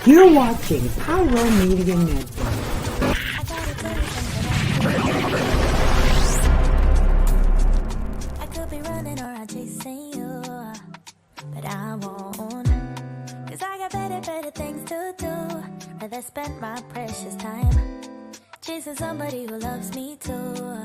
You're watching Pyro Media Network. I could be running or I'm chasing you, but I won't. Cause I got better things to do. Rather spend my precious time chasing somebody who loves me too.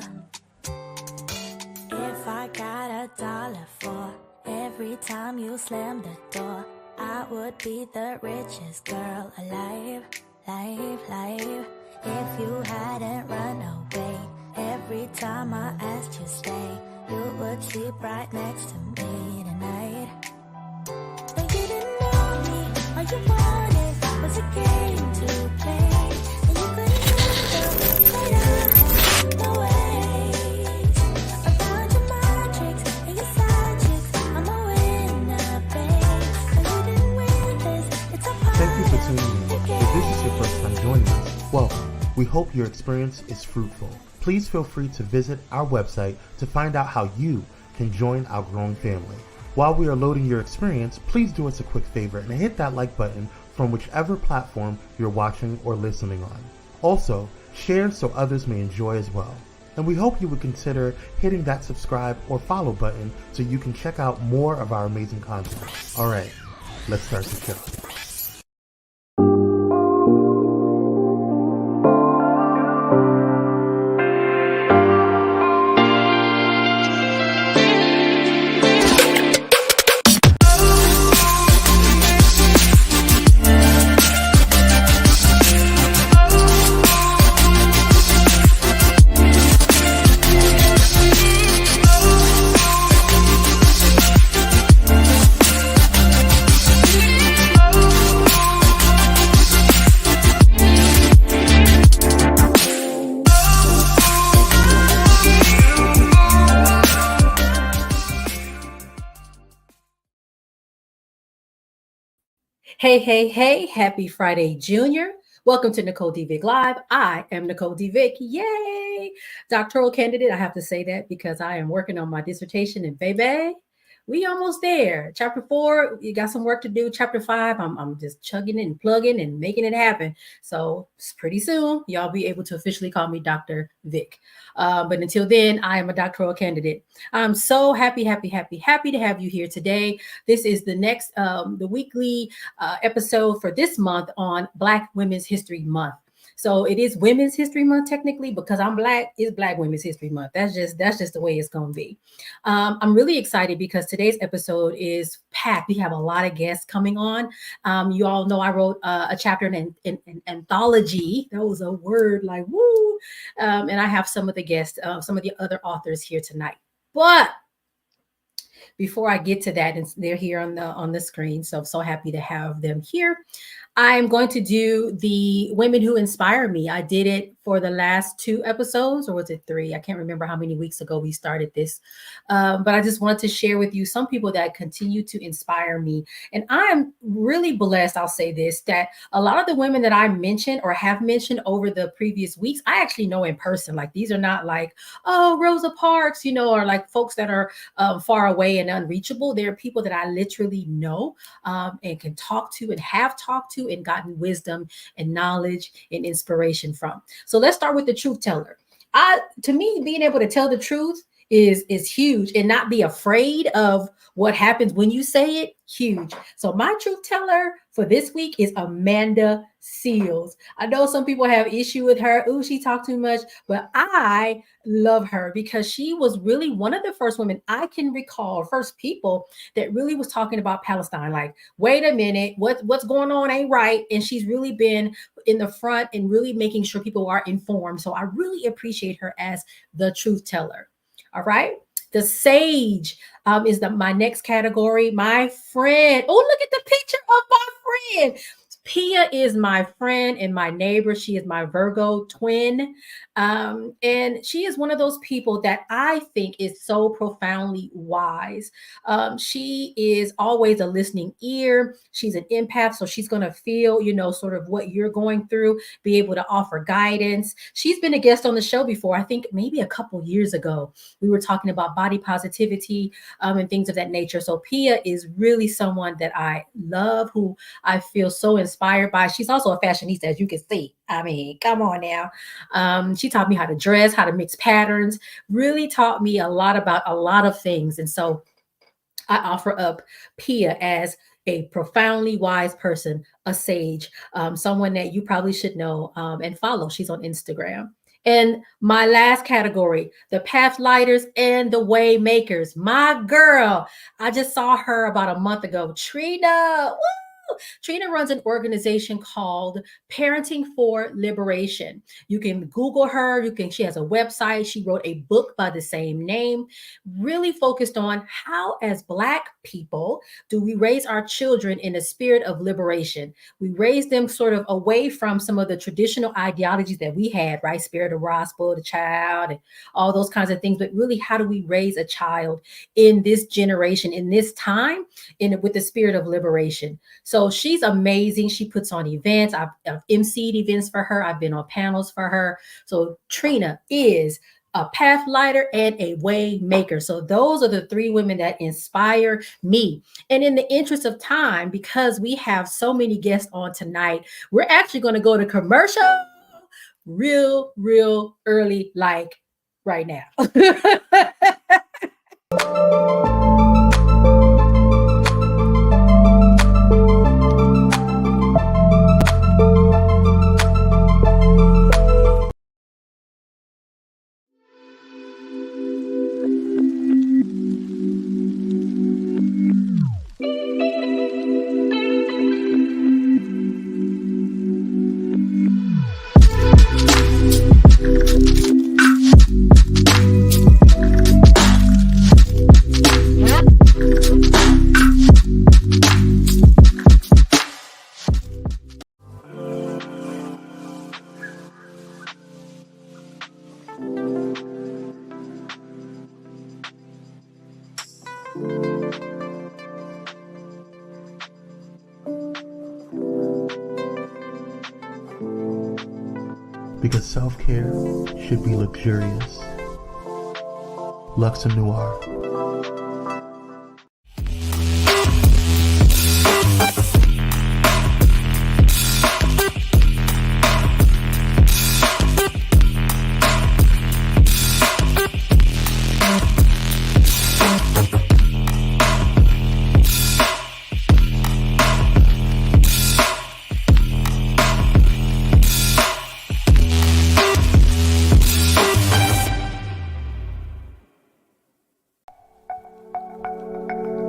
If I got $1 for every time you slam the door, I would be the richest girl alive, life. If you hadn't run away every time I asked you stay, you would sleep right next to me tonight. But you didn't know me, all you wanted was a game to play, and you couldn't handle the ways around your magics and your side chicks. I'm a winner, babe, but you didn't win this. It's a part Thank you for tuning in. of the If game. this is your first time joining us, welcome. We hope your experience is fruitful. Please feel free to visit our website to find out how you can join our growing family. While we are loading your experience, please do us a quick favor and hit that like button from whichever platform you're watching or listening on. Also, share so others may enjoy as well. And we hope you would consider hitting that subscribe or follow button so you can check out more of our amazing content. Alright, let's start the show. Hey, happy Friday, Junior. Welcome to Nicole D. Vick Live. I am Nicole D. Vick. Yay! Doctoral candidate. I have to say that because I am working on my dissertation, and baby, we almost there. Chapter 4, you got some work to do. Chapter 5, I'm just chugging and plugging and making it happen. So pretty soon, y'all be able to officially call me Dr. Vick. But until then, I am a doctoral candidate. I'm so happy to have you here today. This is the next, the weekly episode for this month on Black Women's History Month. So it is Women's History Month technically because I'm Black. It's Black Women's History Month. That's just the way it's going to be. I'm really excited because today's episode is packed. We have a lot of guests coming on. You all know I wrote a chapter in an anthology. That was a word like woo. And I have some of the guests, some of the other authors here tonight. But before I get to that, and they're here on the screen, so I'm so happy to have them here. I'm going to do the women who inspire me. I did it for the last 2 episodes, or was it 3? I can't remember how many weeks ago we started this. But I just wanted to share with you some people that continue to inspire me. And I'm really blessed, I'll say this, that a lot of the women that I mentioned or have mentioned over the previous weeks, I actually know in person. Like these are not like, oh, Rosa Parks, or like folks that are far away and unreachable. They're people that I literally know and can talk to and have talked to and gotten wisdom and knowledge and inspiration from. So let's start with the truth teller. To me, being able to tell the truth is huge, and not be afraid of what happens when you say it, huge. So my truth teller for this week is Amanda Seals. I know some people have issue with her. Ooh, she talked too much, but I love her because she was really one of the first women I can recall, first people that really was talking about Palestine. Like, wait a minute, what's going on ain't right. And she's really been in the front and really making sure people are informed. So I really appreciate her as the truth teller. All right. The sage is my next category. My friend. Oh, look at the picture of my friend. Pia is my friend and my neighbor. She is my Virgo twin. And she is one of those people that I think is so profoundly wise. She is always a listening ear. She's an empath, so she's going to feel, sort of what you're going through, be able to offer guidance. She's been a guest on the show before. I think maybe a couple years ago, we were talking about body positivity and things of that nature. So Pia is really someone that I love, who I feel so inspired by. She's also a fashionista, as you can see. I mean, come on now. She taught me how to dress, how to mix patterns, really taught me a lot about a lot of things. And so I offer up Pia as a profoundly wise person, a sage, someone that you probably should know and follow. She's on Instagram. And my last category, the Pathlighters and the Waymakers. My girl, I just saw her about a month ago. Trina, woo! Trina runs an organization called Parenting for Liberation. You can Google her. She has a website. She wrote a book by the same name, really focused on how, as Black people, do we raise our children in a spirit of liberation. We raise them sort of away from some of the traditional ideologies that we had, right? Spirit of Ra, spoil the child, and all those kinds of things. But really, how do we raise a child in this generation, in this time, with the spirit of liberation? So she's amazing. She puts on events. I've emceed events for her. I've been on panels for her. So Trina is a pathlighter and a way maker. So those are the three women that inspire me. And in the interest of time, because we have so many guests on tonight, we're actually going to go to commercial real early, like right now. Because self-care should be luxurious. Luxe Noir.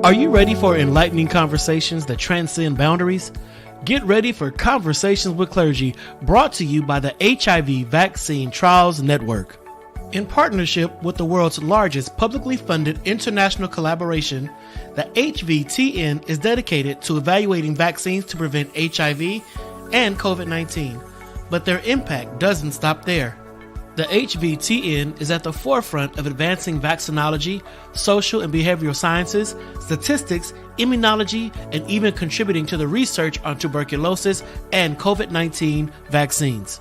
Are you ready for enlightening conversations that transcend boundaries? Get ready for Conversations with Clergy, brought to you by the HIV Vaccine Trials Network. In partnership with the world's largest publicly funded international collaboration, the HVTN is dedicated to evaluating vaccines to prevent HIV and COVID-19. But their impact doesn't stop there. The HVTN is at the forefront of advancing vaccinology, social and behavioral sciences, statistics, immunology, and even contributing to the research on tuberculosis and COVID-19 vaccines.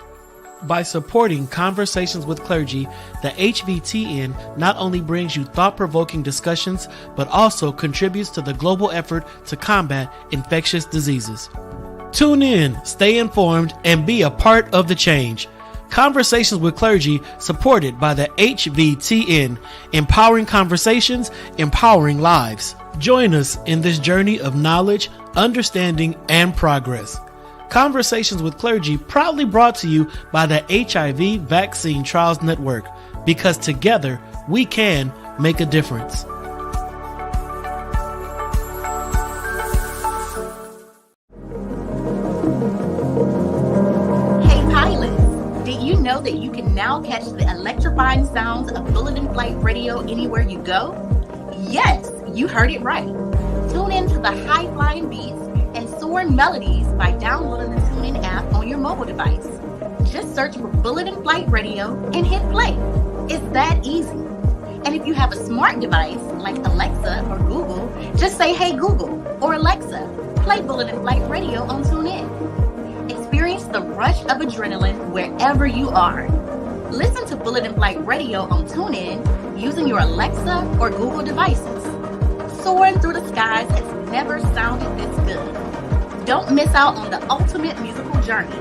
By supporting Conversations with Clergy, the HVTN not only brings you thought-provoking discussions, but also contributes to the global effort to combat infectious diseases. Tune in, stay informed, and be a part of the change. Conversations with Clergy, supported by the HVTN, empowering conversations, empowering lives. Join us in this journey of knowledge, understanding, and progress. Conversations with Clergy, proudly brought to you by the HIV Vaccine Trials Network, because together we can make a difference. Know that you can now catch the electrifying sounds of Bulletin Flight Radio anywhere you go? Yes, you heard it right. Tune in to the high-flying beats and soaring melodies by downloading the TuneIn app on your mobile device. Just search for Bullet in Flight Radio and hit play. It's that easy. And if you have a smart device like Alexa or Google, just say, "Hey Google," or "Alexa, play Bullet in Flight Radio on TuneIn." Experience the rush of adrenaline wherever you are. Listen to Bullet in Flight Radio on TuneIn using your Alexa or Google devices. Soaring through the skies has never sounded this good. Don't miss out on the ultimate musical journey.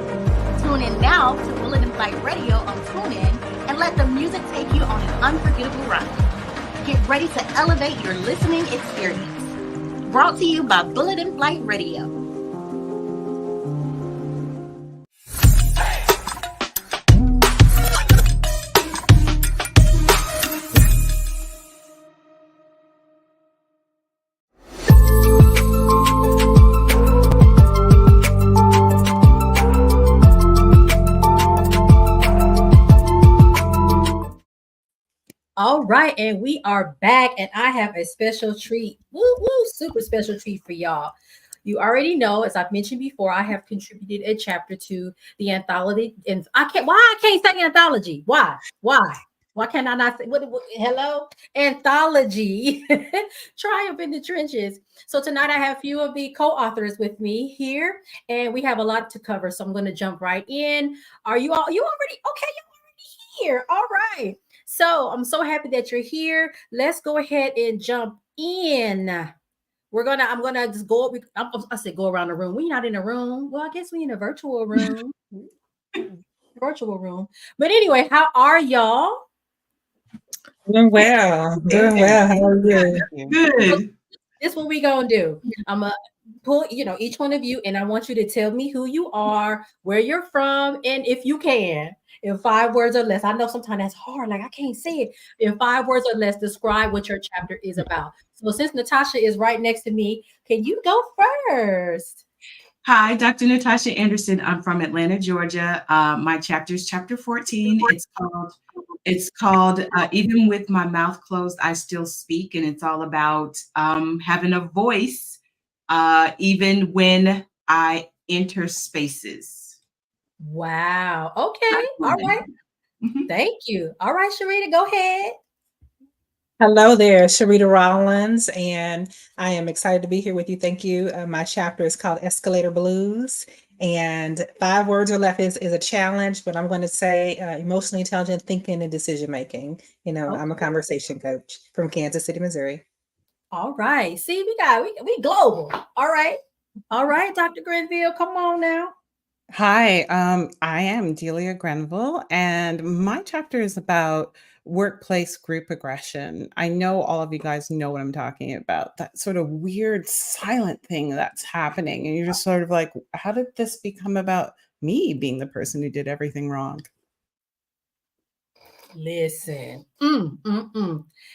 Tune in now to Bullet in Flight Radio on TuneIn and let the music take you on an unforgettable ride. Get ready to elevate your listening experience. Brought to you by Bullet in Flight Radio. All right, and we are back, and I have a special treat, super special treat for y'all. You already know, as I've mentioned before, I have contributed a chapter to the anthology, and I can't say anthology. Why can't I not say hello? Anthology, Triumph in the Trenches. So tonight I have a few of the co-authors with me here, and we have a lot to cover. So I'm going to jump right in. Are you already here? All right. So I'm so happy that you're here. Let's go ahead and jump in. I'm gonna just go. I said go around the room. We're not in a room. Well, I guess we're in a virtual room. But anyway, how are y'all? Doing well. How are you? Good. This is what we gonna do. I'm gonna pull, each one of you, and I want you to tell me who you are, where you're from, and if you can, in 5 words or less. I know sometimes that's hard, like I can't say it. In 5 words or less, describe what your chapter is about. So since Natasha is right next to me, can you go first? Hi, Dr. Natasha Anderson. I'm from Atlanta, Georgia. My chapter is chapter 14. It's called Even With My Mouth Closed, I Still Speak. And it's all about having a voice even when I enter spaces. Wow. Okay. All right. Thank you. All right, Sharita, go ahead. Hello there, Sharita Rollins, and I am excited to be here with you. Thank you. My chapter is called Escalator Blues, and 5 words or less is a challenge, but I'm going to say emotionally intelligent thinking and decision making. Okay. I'm a conversation coach from Kansas City, Missouri. All right. See, we global. All right, Dr. Grenville, come on now. Hi, I am Delia Grenville, and my chapter is about workplace group aggression. I know all of you guys know what I'm talking about, that sort of weird silent thing that's happening. And you're just sort of like, how did this become about me being the person who did everything wrong? Listen.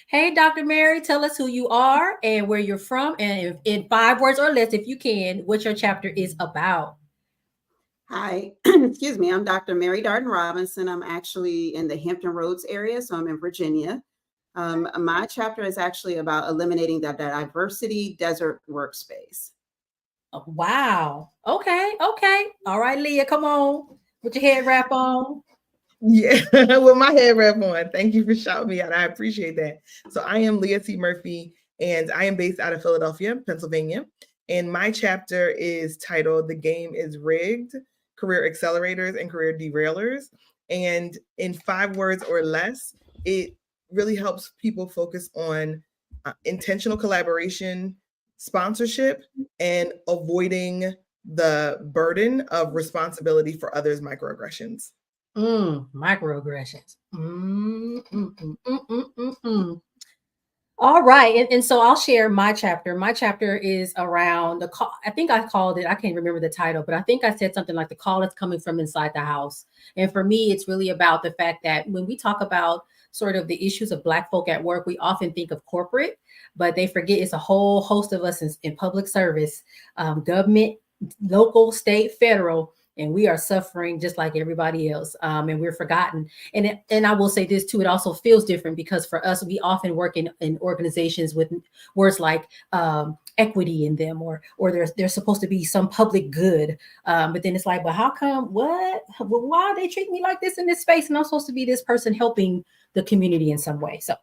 Hey, Dr. Mary, tell us who you are and where you're from, and in 5 words or less, if you can, what your chapter is about. Hi, excuse me. I'm Dr. Mary Darden Robinson. I'm actually in the Hampton Roads area, so I'm in Virginia. My chapter is actually about eliminating the diversity desert workspace. Oh, wow. Okay. All right, Leah, come on. Put your head wrap on. Yeah, with my head wrap on. Thank you for shouting me out. I appreciate that. So I am Leah C. Murphy, and I am based out of Philadelphia, Pennsylvania. And my chapter is titled "The Game is Rigged: Career Accelerators and Career Derailers." And in 5 words or less, it really helps people focus on intentional collaboration, sponsorship, and avoiding the burden of responsibility for others' microaggressions. Microaggressions. All right. And so I'll share my chapter. My chapter is around the call. I think I called it, I can't remember the title, but I think I said something like the call that's coming from inside the house. And for me, it's really about the fact that when we talk about sort of the issues of Black folk at work, we often think of corporate, but they forget it's a whole host of us in public service, government, local, state, federal, and we are suffering just like everybody else, and we're forgotten. And I will say this too, it also feels different because for us, we often work in organizations with words like equity in them, or there's supposed to be some public good, but then it's like, but how come, what, why they treat me like this in this space, and I'm supposed to be this person helping the community in some way. So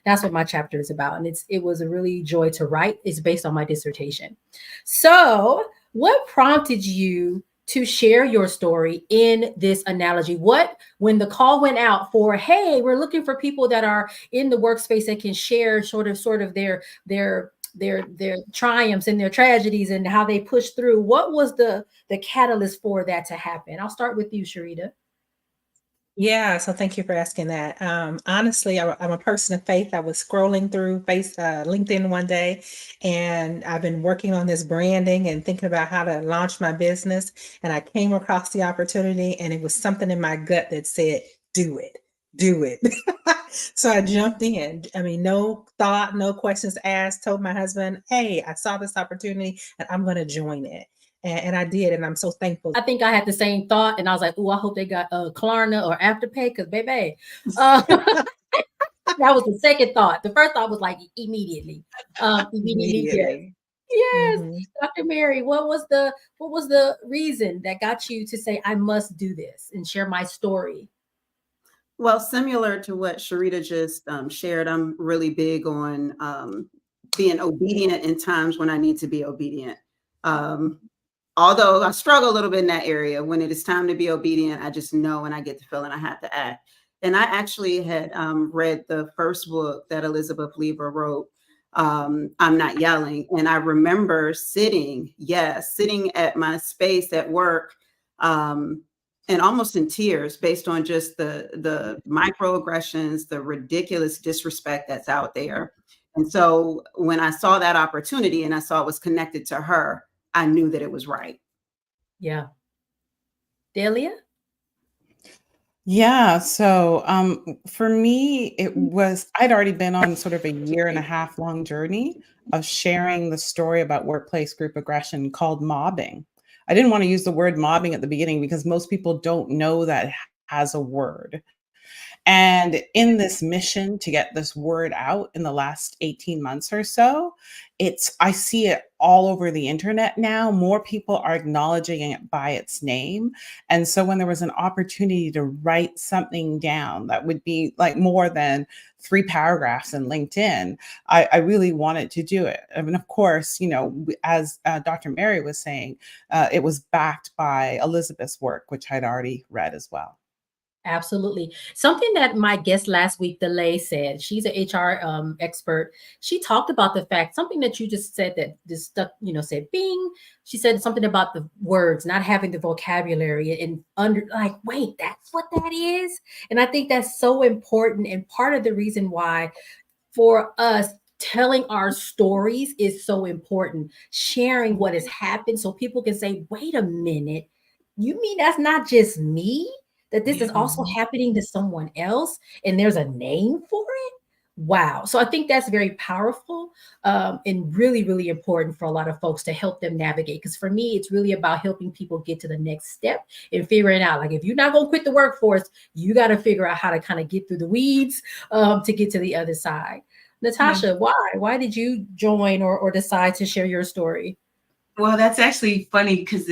that's what my chapter is about, and it was a really joy to write. It's based on my dissertation. So what prompted you to share your story in this analogy? What, when the call went out for, hey, we're looking for people that are in the workspace that can share sort of their triumphs and their tragedies and how they push through, what was the catalyst for that to happen? I'll start with you, Sharita. Yeah, so thank you for asking that. Honestly, I'm a person of faith. I was scrolling through LinkedIn one day, and I've been working on this branding and thinking about how to launch my business. And I came across the opportunity, and it was something in my gut that said, do it, do it. So I jumped in. I mean, no thought, no questions asked, told my husband, hey, I saw this opportunity and I'm going to join it. And I did, and I'm so thankful. I think I had the same thought, and I was like, "Oh, I hope they got Klarna or Afterpay, because baby." That was the second thought. The first thought was like immediately. Immediately. Yes. Mhm. Dr. Mary, what was the reason that got you to say, I must do this and share my story? Well, similar to what Sharita just shared, I'm really big on being obedient in times when I need to be obedient. Um, Although I struggle a little bit in that area, when it is time to be obedient, I just know and I get the feeling I have to act. And I actually had read the first book that Elizabeth Lever wrote, I'm Not Yelling. And I remember sitting at my space at work, and almost in tears based on just the microaggressions, the ridiculous disrespect that's out there. And so when I saw that opportunity and I saw it was connected to her, I knew that it was right. Yeah. Delia? Yeah, so for me, I'd already been on sort of a year and a half long journey of sharing the story about workplace group aggression called mobbing. I didn't want to use the word mobbing at the beginning because most people don't know that it has a word. And in this mission to get this word out in the last 18 months or so, I see it all over the internet now. More people are acknowledging it by its name. And so when there was an opportunity to write something down that would be like more than 3 paragraphs in LinkedIn, I really wanted to do it. I mean, of course, as Dr. Mary was saying, it was backed by Elizabeth's work, which I'd already read as well. Absolutely. Something that my guest last week, DeLay, said, she's an HR expert. She talked about the fact, something that you just said that just stuck, said bing. She said something about the words, not having the vocabulary and wait, that's what that is. And I think that's so important. And part of the reason why for us, telling our stories is so important, sharing what has happened so people can say, wait a minute, you mean that's not just me? That this is also happening to someone else and there's a name for it? Wow. So I think that's very powerful, and really, really important for a lot of folks to help them navigate. Because for me, it's really about helping people get to the next step and figuring out, like, if you're not going to quit the workforce, you got to figure out how to kind of get through the weeds to get to the other side. Natasha, why did you join or decide to share your story? Well, that's actually funny because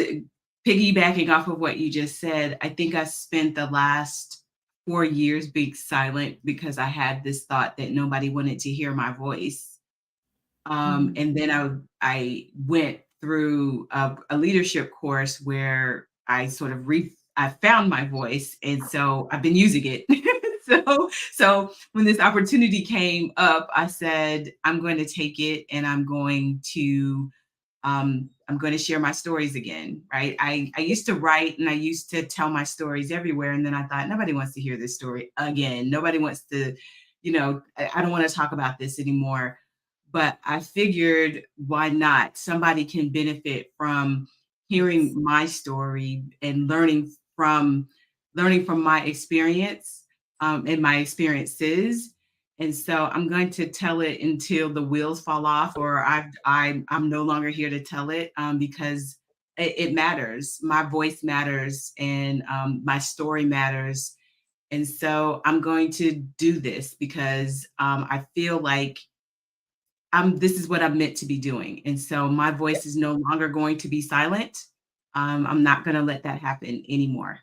piggybacking off of what you just said, I think I spent the last 4 years being silent because I had this thought that nobody wanted to hear my voice. And then I went through a leadership course where I sort of I found my voice, and so I've been using it. So when this opportunity came up, I said, I'm going to take it, and I'm going to share my stories again, right? I used to write and I used to tell my stories everywhere. And then I thought, nobody wants to hear this story again. Nobody wants to, I don't want to talk about this anymore. But I figured, why not? Somebody can benefit from hearing my story and learning from my experience and my experiences. And so I'm going to tell it until the wheels fall off, or I'm no longer here to tell it, because it matters. My voice matters, and my story matters. And so I'm going to do this because I feel like this is what I'm meant to be doing. And so my voice is no longer going to be silent. I'm not going to let that happen anymore.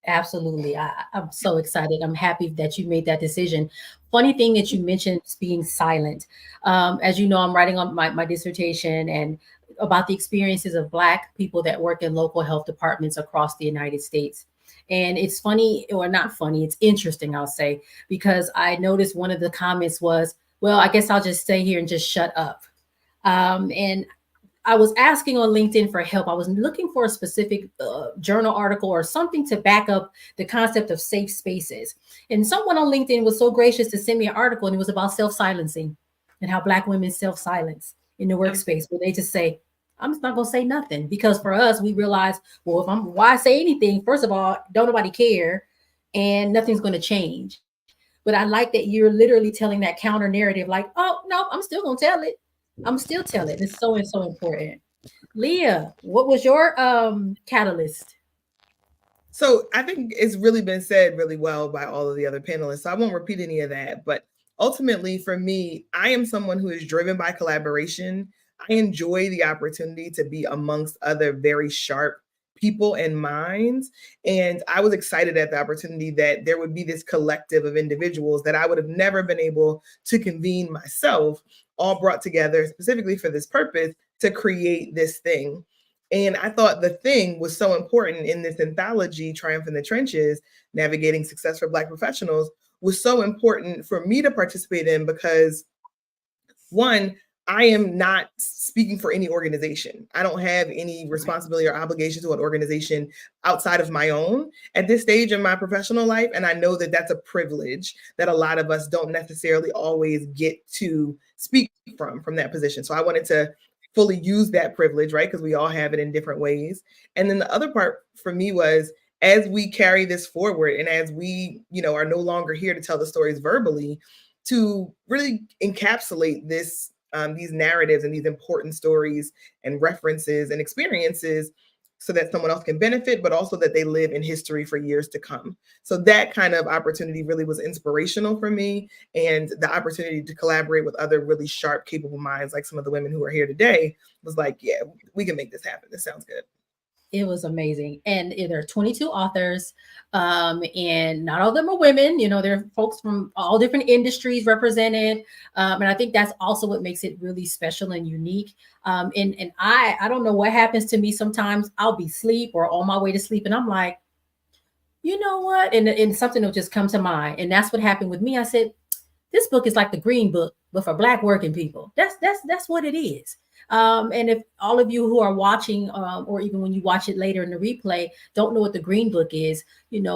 Absolutely. I'm so excited. I'm happy that you made that decision. Funny thing that you mentioned being silent. As you know, I'm writing on my dissertation and about the experiences of Black people that work in local health departments across the United States. And it's funny, or not funny, it's interesting, I'll say, because I noticed one of the comments was, well, I guess I'll just stay here and just shut up. And I was asking on LinkedIn for help. I was looking for a specific journal article or something to back up the concept of safe spaces. And someone on LinkedIn was so gracious to send me an article, and it was about self-silencing and how Black women self-silence in the workspace, where they just say, I'm just not going to say nothing. Because for us, we realize, well, why say anything? First of all, don't nobody care, and nothing's going to change. But I like that you're literally telling that counter narrative, like, oh, no, I'm still going to tell it. I'm still telling. It's so and so important. Leah, what was your catalyst? So I think it's really been said really well by all of the other panelists. So I won't repeat any of that. But ultimately, for me, I am someone who is driven by collaboration. I enjoy the opportunity to be amongst other very sharp people and minds. And I was excited at the opportunity that there would be this collective of individuals that I would have never been able to convene myself, all brought together specifically for this purpose to create this thing. And I thought the thing was so important in this anthology, Triumph in the Trenches, Navigating Success for Black Professionals, was so important for me to participate in because, one, I am not speaking for any organization. I don't have any responsibility or obligation to an organization outside of my own at this stage in my professional life. And I know that that's a privilege that a lot of us don't necessarily always get to speak from that position. So I wanted to fully use that privilege, right? Because we all have it in different ways. And then the other part for me was, as we carry this forward and as we, are no longer here to tell the stories verbally, to really encapsulate this, these narratives and these important stories and references and experiences so that someone else can benefit, but also that they live in history for years to come. So that kind of opportunity really was inspirational for me. And the opportunity to collaborate with other really sharp, capable minds, like some of the women who are here today, was like, yeah, we can make this happen. This sounds good. It was amazing. And there are 22 authors, and not all of them are women. There are folks from all different industries represented. And I think that's also what makes it really special and unique. And I don't know what happens to me. Sometimes I'll be asleep or on my way to sleep, and I'm like, you know what? And something will just come to mind. And that's what happened with me. I said, this book is like the Green Book, but for Black working people. That's what it is. And if all of you who are watching, or even when you watch it later in the replay, don't know what the Green Book is,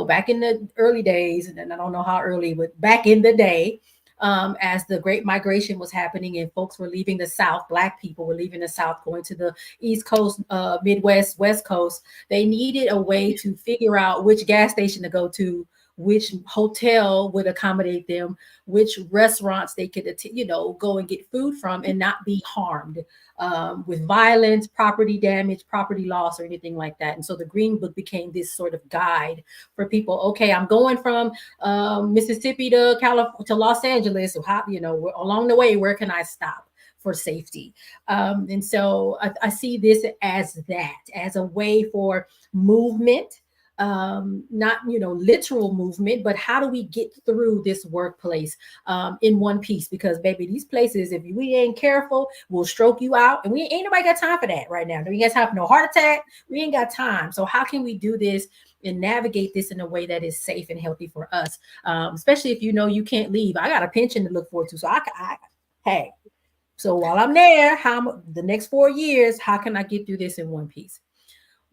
back in the early days, and I don't know how early, but back in the day, as the Great Migration was happening and folks were leaving the South, Black people were leaving the South, going to the East Coast, Midwest, West Coast, they needed a way to figure out which gas station to go to, which hotel would accommodate them, which restaurants they could, go and get food from and not be harmed with violence, property damage, property loss, or anything like that. And so the Green Book became this sort of guide for people. Okay, I'm going from Mississippi to Los Angeles. So how, along the way, where can I stop for safety? And so I see this as a way for movement. Not literal movement, but how do we get through this workplace in one piece? Because baby, these places, if we ain't careful, will stroke you out, and we ain't nobody got time for that right now. We ain't got time for no heart attack. We ain't got time. So how can we do this and navigate this in a way that is safe and healthy for us? Especially if you can't leave. I got a pension to look forward to, so hey. So while I'm there, the next 4 years, how can I get through this in one piece?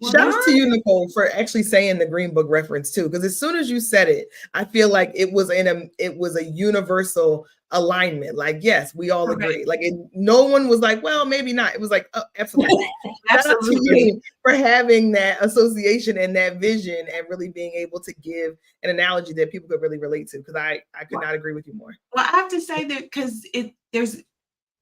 Well, shout out to you, Nicole, for actually saying the Green Book reference too, because as soon as you said it, I feel like it was a universal alignment. Like, yes, we all agree. Like, no one was like, well, maybe not. It was like, oh, absolutely. Shout out to you for having that association and that vision, and really being able to give an analogy that people could really relate to. Because I could not agree with you more. Well, I have to say that because there's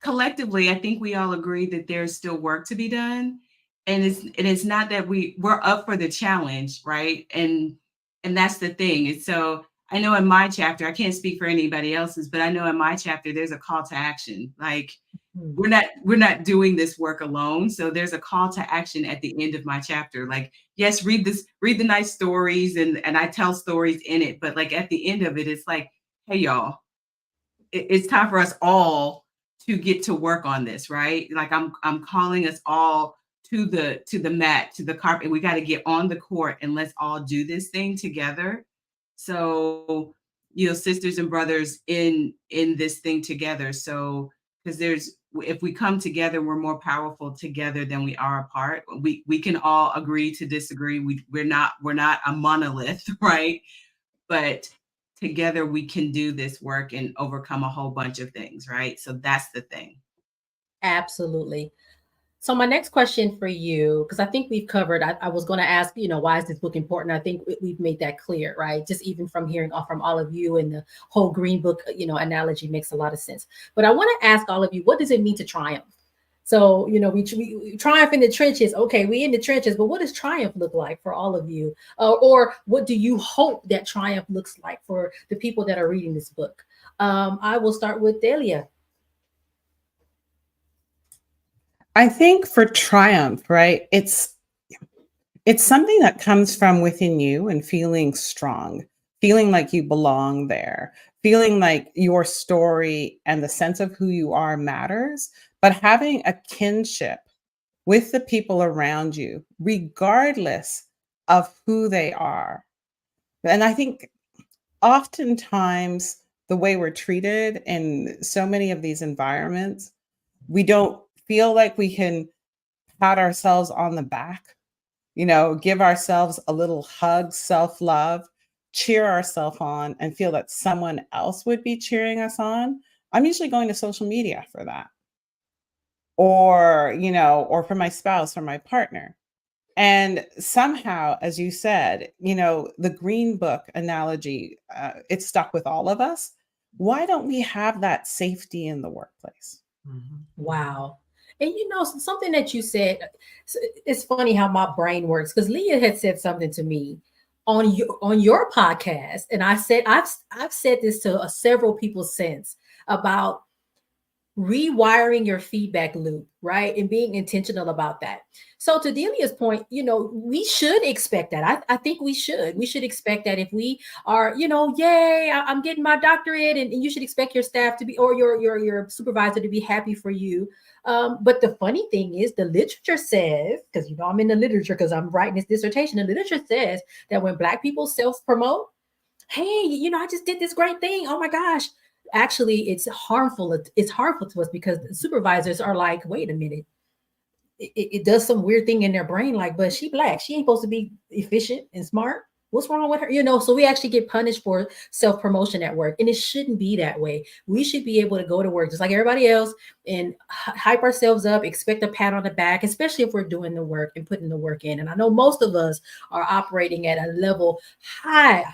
collectively, I think we all agree that there's still work to be done. and it's not that we're up for the challenge, right? And that's the thing. And so I know in my chapter, I can't speak for anybody else's, but I know in my chapter there's a call to action. Like we're not doing this work alone. So there's a call to action at the end of my chapter. Like, yes, read the nice stories, and I tell stories in it, but like at the end of it, it's like, hey y'all, it's time for us all to get to work on this, right? Like I'm calling us all to the mat, to the carpet. We got to get on the court and let's all do this thing together. So, sisters and brothers in this thing together. So, because if we come together, we're more powerful together than we are apart. We can all agree to disagree. We're not a monolith, right? But together we can do this work and overcome a whole bunch of things, right? So that's the thing. Absolutely. So my next question for you, because I think we've covered, I was going to ask, why is this book important? I think we've made that clear, right? Just even from hearing from all of you, and the whole green book, analogy makes a lot of sense. But I want to ask all of you, what does it mean to triumph? So, we triumph in the trenches. Okay, we in the trenches, but what does triumph look like for all of you? Or what do you hope that triumph looks like for the people that are reading this book? I will start with Delia. I think for triumph, right? It's something that comes from within you and feeling strong, feeling like you belong there, feeling like your story and the sense of who you are matters, but having a kinship with the people around you, regardless of who they are. And I think oftentimes the way we're treated in so many of these environments, we don't feel like we can pat ourselves on the back, give ourselves a little hug, self-love, cheer ourselves on, and feel that someone else would be cheering us on. I'm usually going to social media for that. Or, or for my spouse or my partner. And somehow, as you said, the green book analogy, it stuck with all of us. Why don't we have that safety in the workplace? Wow. And something that you said, it's funny how my brain works, because Leah had said something to me on your podcast, and I said I've said this to several people since, about rewiring your feedback loop, right? And being intentional about that. So to Delia's point, we should expect that. I think we should expect that. If we are, yay, I'm getting my doctorate, and you should expect your staff to be, or your supervisor to be happy for you. But the funny thing is, the literature says, because I'm in the literature because I'm writing this dissertation, the literature says that when Black people self-promote, hey, I just did this great thing. Oh my gosh. Actually, it's harmful. It's harmful to us, because the supervisors are like, wait a minute. It does some weird thing in their brain, like, but she Black. She ain't supposed to be efficient and smart. What's wrong with her? So we actually get punished for self-promotion at work. And it shouldn't be that way. We should be able to go to work just like everybody else and hype ourselves up, expect a pat on the back, especially if we're doing the work and putting the work in. And I know most of us are operating at a level high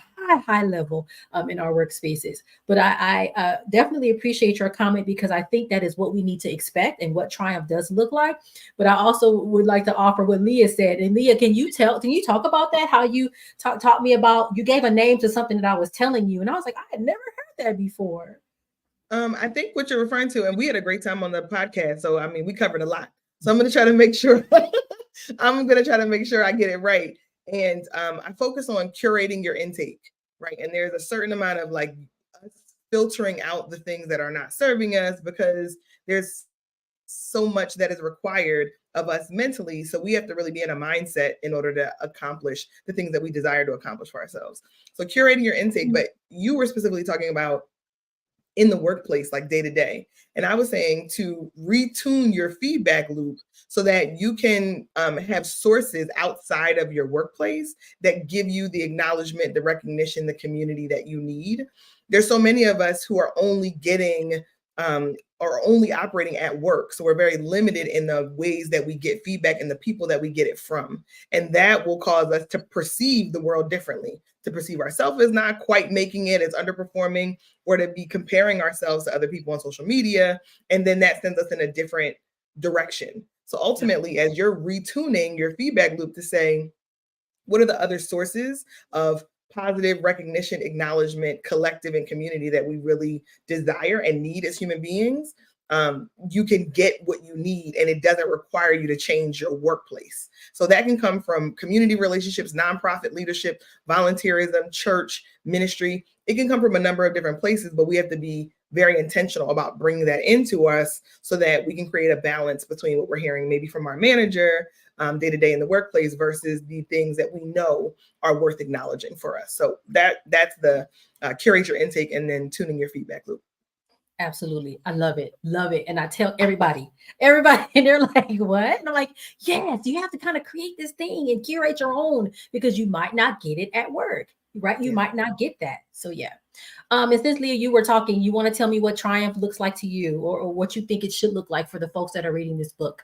level in our workspaces. But I definitely appreciate your comment, because I think that is what we need to expect and what triumph does look like. But I also would like to offer what Leah said. And Leah, can you talk about that? How you taught me about, you gave a name to something that I was telling you, and I was like, I had never heard that before. I think what you're referring to, and we had a great time on the podcast. So, I mean, we covered a lot. So I'm going to try to make sure I get it right. And I focus on curating your intake, right? And there's a certain amount of like us filtering out the things that are not serving us, because there's so much that is required of us mentally. So we have to really be in a mindset in order to accomplish the things that we desire to accomplish for ourselves. So curating your intake, but you were specifically talking about in the workplace, like day to day. And I was saying to retune your feedback loop so that you can have sources outside of your workplace that give you the acknowledgement, the recognition, the community that you need. There's so many of us who are only getting or only operating at work. So we're very limited in the ways that we get feedback and the people that we get it from. And that will cause us to perceive the world differently, to perceive ourselves as not quite making it, as underperforming, or to be comparing ourselves to other people on social media. And then that sends us in a different direction. So ultimately, as you're retuning your feedback loop to say, what are the other sources of positive recognition, acknowledgement, collective, and community that we really desire and need as human beings? You can get what you need, and it doesn't require you to change your workplace. So that can come from community relationships, nonprofit leadership, volunteerism, church, ministry. It can come from a number of different places, but we have to be very intentional about bringing that into us so that we can create a balance between what we're hearing maybe from our manager day to day in the workplace versus the things that we know are worth acknowledging for us. So that's the curate your intake and then tuning your feedback loop. Absolutely. I love it. Love it. And I tell everybody, and they're like, what? And I'm like, yes, you have to kind of create this thing and curate your own because you might not get it at work, right? You might not get that. So yeah. Since Leah, you were talking, you want to tell me what triumph looks like to you or what you think it should look like for the folks that are reading this book?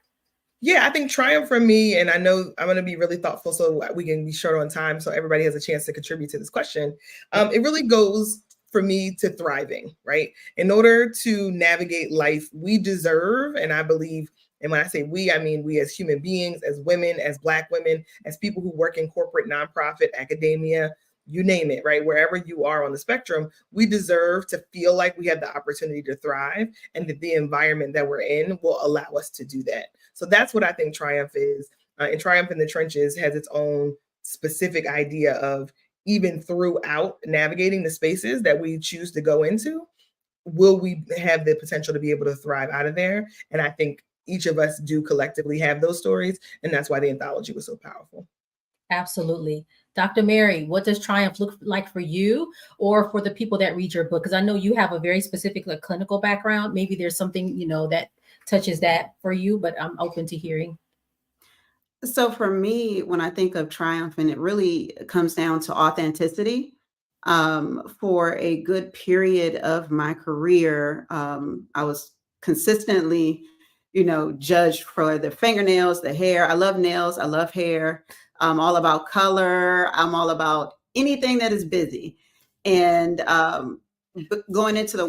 Yeah, I think triumph for me, and I know I'm going to be really thoughtful so we can be short on time so everybody has a chance to contribute to this question. It really goes for me to thriving, right? In order to navigate life, we deserve, and I believe, and when I say we, I mean we as human beings, as women, as Black women, as people who work in corporate, nonprofit, academia, you name it, right? Wherever you are on the spectrum, we deserve to feel like we have the opportunity to thrive and that the environment that we're in will allow us to do that. So that's what I think triumph is. And Triumph in the Trenches has its own specific idea of even throughout navigating the spaces that we choose to go into, will we have the potential to be able to thrive out of there? And I think each of us do collectively have those stories. And that's why the anthology was so powerful. Absolutely. Dr. Mary, what does triumph look like for you or for the people that read your book? Because I know you have a very specific clinical background. Maybe there's something, that touches that for you, but I'm open to hearing. So for me, when I think of triumph, and it really comes down to authenticity, for a good period of my career, I was consistently, judged for the fingernails, the hair. I love nails. I love hair. I'm all about color. I'm all about anything that is busy. And going into the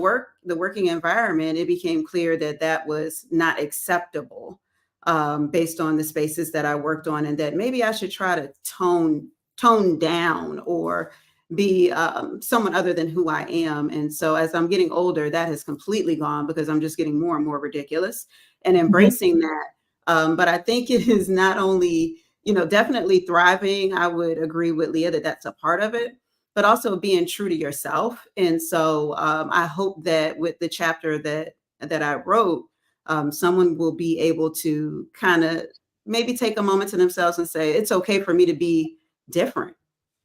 working environment, it became clear that that was not acceptable based on the spaces that I worked on, and that maybe I should try to tone down or be someone other than who I am. And so as I'm getting older, that has completely gone because I'm just getting more and more ridiculous and embracing that. But I think it is not only, definitely thriving. I would agree with Leah that that's a part of it, but also being true to yourself. And so I hope that with the chapter that I wrote, someone will be able to kind of maybe take a moment to themselves and say, it's okay for me to be different.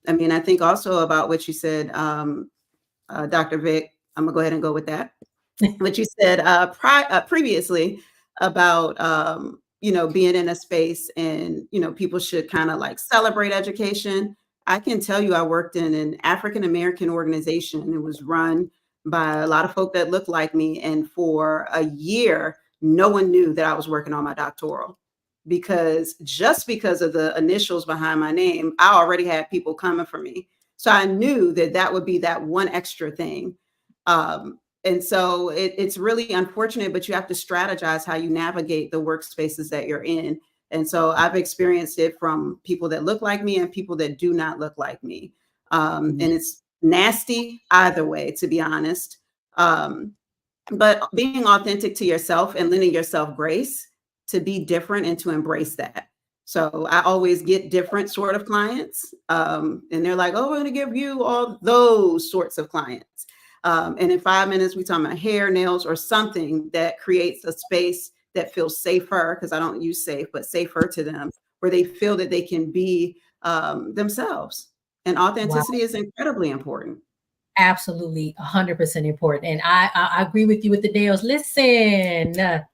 I mean, I think also about what you said, Dr. Vic, I'm gonna go ahead and go with that. What you said previously about, being in a space and, people should kind of like celebrate education. I can tell you I worked in an African-American organization. It was run by a lot of folk that looked like me. And for a year, no one knew that I was working on my doctoral because of the initials behind my name, I already had people coming for me. So I knew that would be that one extra thing. And so it's really unfortunate, but you have to strategize how you navigate the workspaces that you're in. And so I've experienced it from people that look like me and people that do not look like me. And it's nasty either way, to be honest. But being authentic to yourself and lending yourself grace to be different and to embrace that. So I always get different sort of clients. And they're like, oh, we're going to give you all those sorts of clients. And in 5 minutes, we talk about hair, nails, or something that creates a space that feels safer, because I don't use safe, but safer to them, where they feel that they can be themselves. And authenticity is incredibly important. Absolutely 100% important. And I agree with you with the nails. Listen. Yes.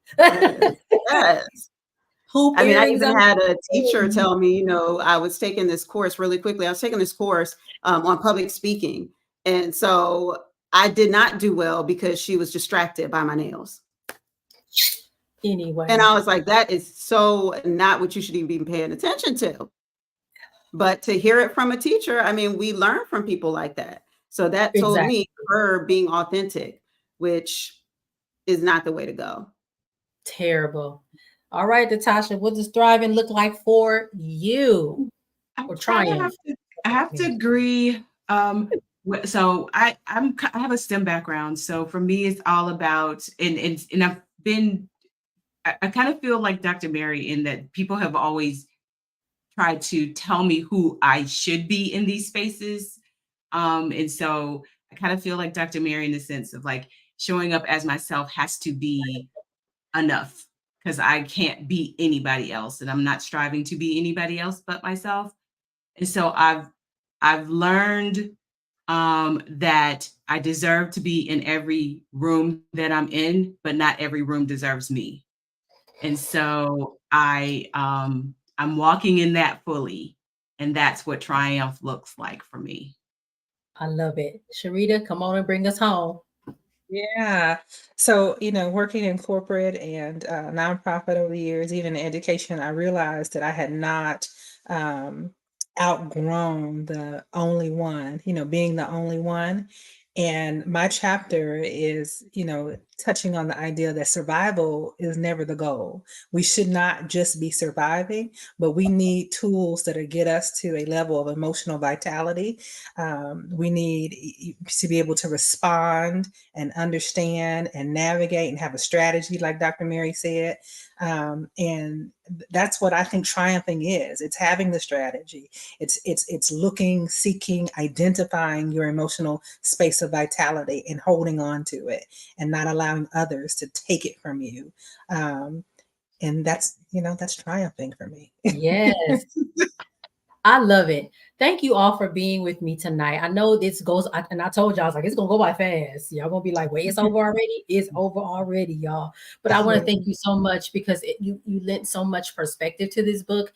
Hoop I mean, I earrings even had a teacher tell me, I was taking this course really quickly. I was taking this course on public speaking. And so I did not do well because she was distracted by my nails. Anyway. And I was like, that is so not what you should even be paying attention to. But to hear it from a teacher, I mean, we learn from people like that. So that told me her being authentic, which is not the way to go. Terrible. All right, Natasha, what does thriving look like for you? Or triumph? I have to agree. So I have a STEM background, so for me, it's all about and I've been. I kind of feel like Dr. Mary in that people have always tried to tell me who I should be in these spaces. And so I kind of feel like Dr. Mary in the sense of like showing up as myself has to be enough because I can't be anybody else and I'm not striving to be anybody else but myself. And so I've learned that I deserve to be in every room that I'm in, but not every room deserves me. And so I'm walking in that fully. And that's what triumph looks like for me. I love it. Sharita, come on and bring us home. Yeah. So, working in corporate and nonprofit over the years, even in education, I realized that I had not outgrown the only one, being the only one. And my chapter is, touching on the idea that survival is never the goal. We should not just be surviving, but we need tools that get us to a level of emotional vitality. We need to be able to respond and understand and navigate and have a strategy, like Dr. Mary said. And that's what I think triumphing is. It's having the strategy. It's looking, seeking, identifying your emotional space of vitality and holding on to it and not allowing others to take it from you. And that's triumphing for me. Yes. I love it. Thank you all for being with me tonight. I know this goes, and I told y'all, I was like, it's going to go by fast. Y'all going to be like, wait, it's over already? It's over already, y'all. But I want to thank you so much because you lent so much perspective to this book.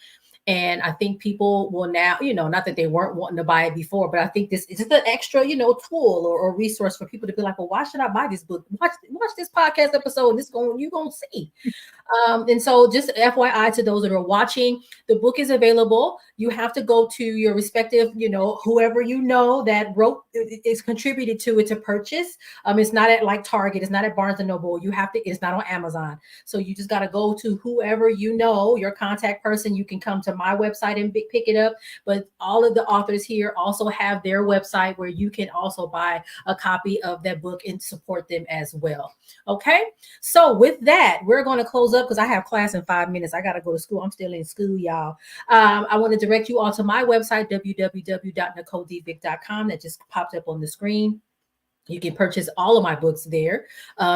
And I think people will now, not that they weren't wanting to buy it before, but I think this is just an extra, tool or resource for people to be like, well, why should I buy this book? Watch this podcast episode. You're going to see. And so just FYI to those that are watching, the book is available. You have to go to your respective, whoever that wrote is contributed to it to purchase. It's not at like Target. It's not at Barnes & Noble. It's not on Amazon. So you just got to go to whoever your contact person. You can come to my website and pick it up. But all of the authors here also have their website where you can also buy a copy of that book and support them as well. Okay. So with that, we're going to close up because I have class in 5 minutes. I got to go to school. I'm still in school, y'all. I want to direct you all to my website, www.nicoledvick.com. That just popped up on the screen. You can purchase all of my books there,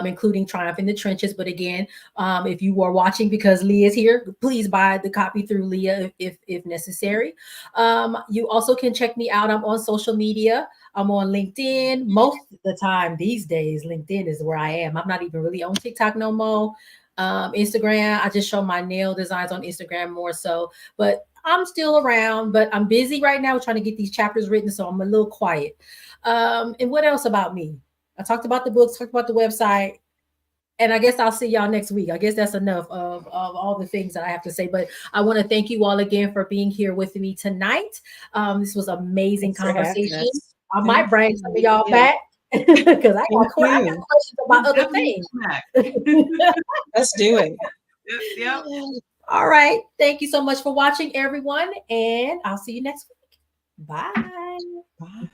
including Triumph in the Trenches. But again, if you are watching because Leah is here, please buy the copy through Leah if necessary. You also can check me out. I'm on social media. I'm on LinkedIn. Most of the time these days, LinkedIn is where I am. I'm not even really on TikTok no more. Instagram, I just show my nail designs on Instagram more so. But I'm still around, but I'm busy right now trying to get these chapters written, so I'm a little quiet. And what else about me? I talked about the books, talked about the website, and I guess I'll see y'all next week. I guess that's enough of all the things that I have to say, but I want to thank you all again for being here with me tonight. This was amazing conversation. I might bring some of y'all back because I got questions about other things. Let's do it. Yep. All right. Thank you so much for watching, everyone, and I'll see you next week. Bye. Bye.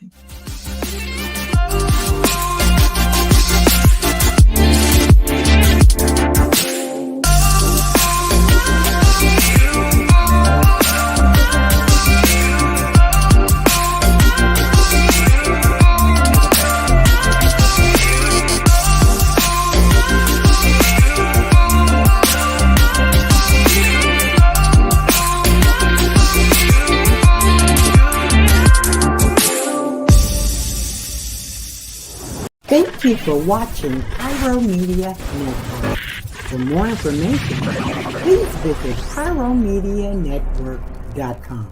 Thank you for watching Pyro Media Network. For more information, please visit pyromedianetwork.com.